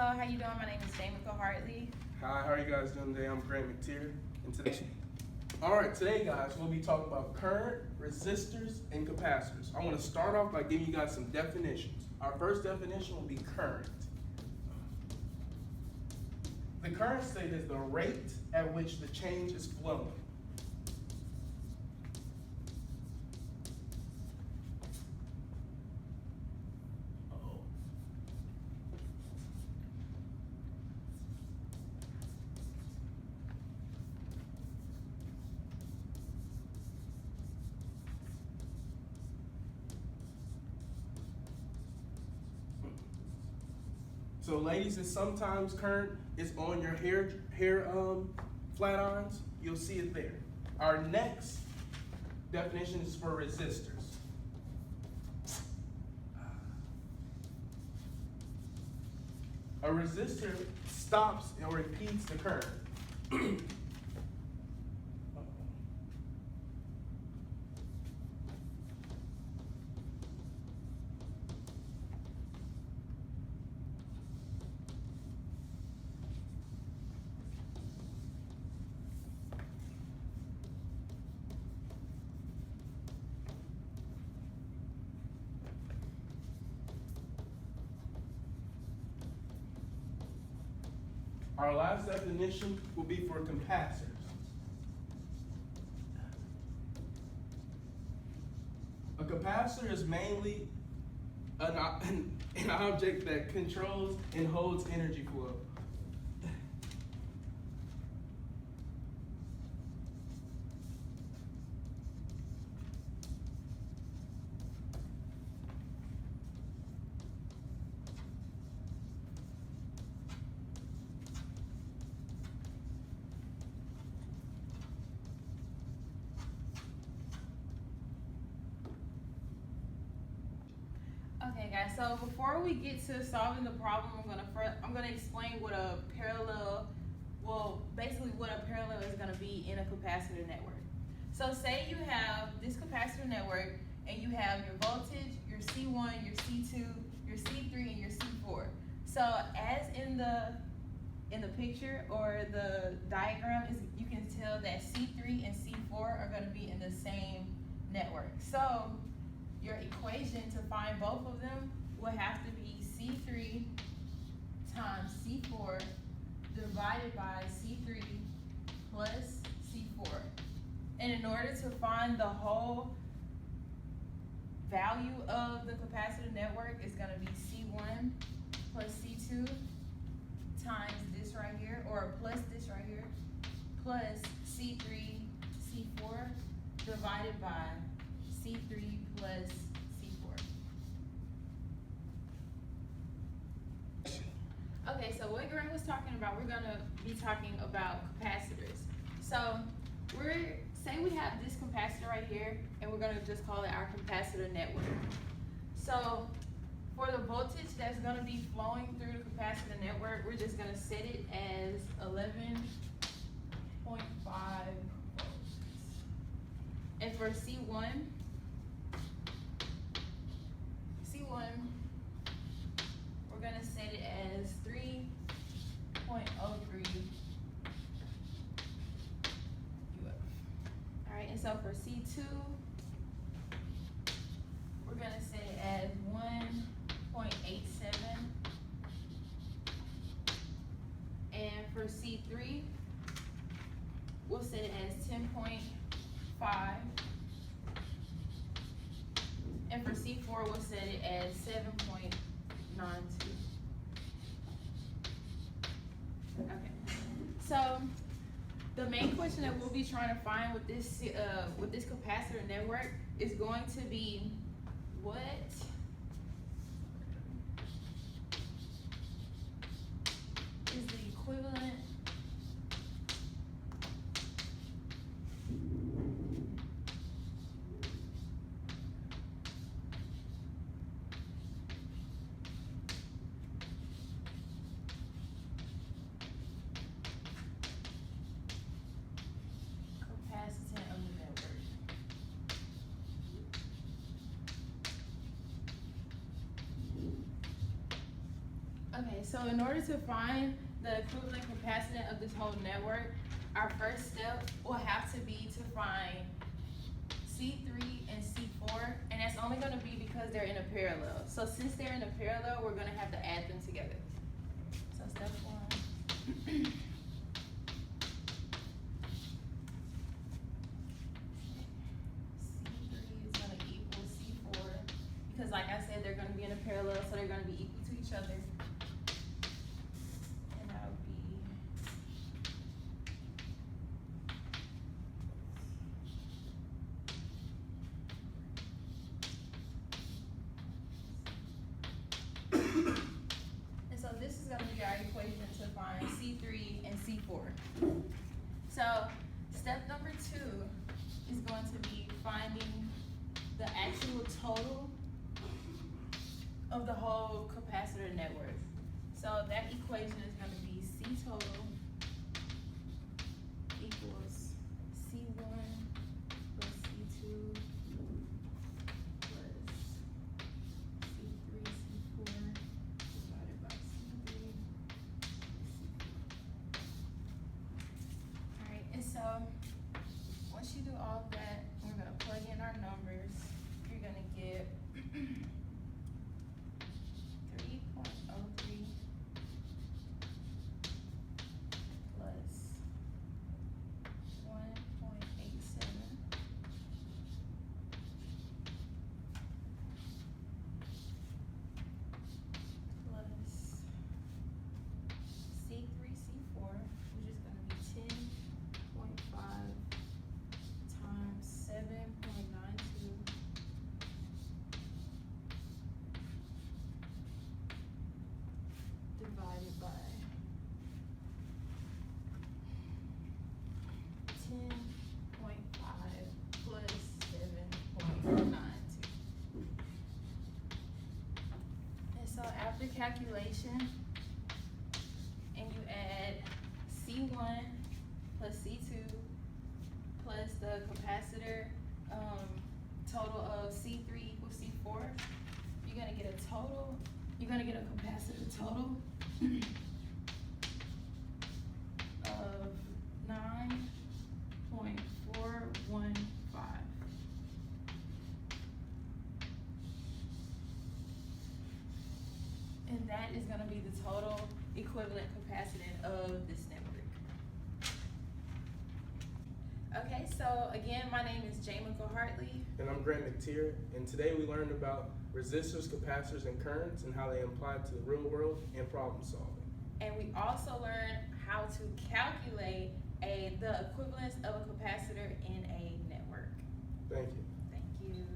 Hello, how you doing? My name is Jamica Hartley. Hi, how are you guys doing today? I'm McTier, and today, today guys, we'll be talking about current, resistors, and capacitors. I want to start off by giving you guys some definitions. Our first definition will be current. The current state is the rate at which the change is flowing. So ladies, and sometimes current is on your hair flat irons. You'll see it there. Our next definition is for resistors. A resistor stops or repeats the current. Our last definition will be for capacitors. A capacitor is mainly an object that controls and holds energy flow. Okay, guys. So before we get to solving the problem, I'm gonna explain what a parallel, basically what a parallel is gonna be in a capacitor network. So say you have this capacitor network, and you have your voltage, your C1, your C2, your C3, and your C4. So as in the picture or the diagram, you can tell that C3 and C4 are going to be in the same network. So your equation to find both of them will have to be C3 times C4 divided by C3 plus C4. And in order to find the whole value of the capacitor network, is going to be C1 plus C2 times this right here, or plus this right here, plus C3, C4 divided by C3 plus C4. Okay, so what Grant was talking about, we're going to be talking about capacitors. So say we have this capacitor right here, and we're going to just call it our capacitor network. So for the voltage that's going to be flowing through the capacitor network, we're just going to set it as 11.5 volts. And for C1, we're going to set it as 3.03 Alright, and so for C2, we're going to set it as 1.87. And for C3, we'll set it as 10.5. And for C4, we'll set it as 7.92. Okay. So the main question that we'll be trying to find with this capacitor network is going to be what is the equivalent capacitance of the network. Okay, so in order to find the equivalent capacitance of this whole network, our first step will have to be to find C3 and C4, and that's only going to be because they're in a parallel. So since they're in a parallel, we're going to have to add them together. So step one. C3 is going to equal C4 because, like I said, they're going to be in a parallel, so they're going to be equal to each other. And that'll be and so this is going to be our equation to find C3 and C4. So step number 2 is going to be finding the actual total of the whole capacitor network. So that equation is going to be C total equals C1 plus C2 plus C3, C4 divided by C3. Alright, and so once you do all of that, we're going to plug in our numbers. You're going to get 3.03 plus 1.87 plus C3, C4, which is going to be 10.5 times 7.92 divided by 10.5 plus 7.92. And so after calculation, and you add C1 plus C2 plus the capacitor total of C3 equals C4, you're gonna get a total, you're gonna get a capacitor total of 9.415. And that is gonna be the total equivalent capacitance of this network. Okay, so again, my name is Jamica Hartley. And I'm McTier, and today we learned about resistors, capacitors, and currents and how they apply to the real world and problem solving. And we also learned how to calculate the equivalence of a capacitor in a network. Thank you.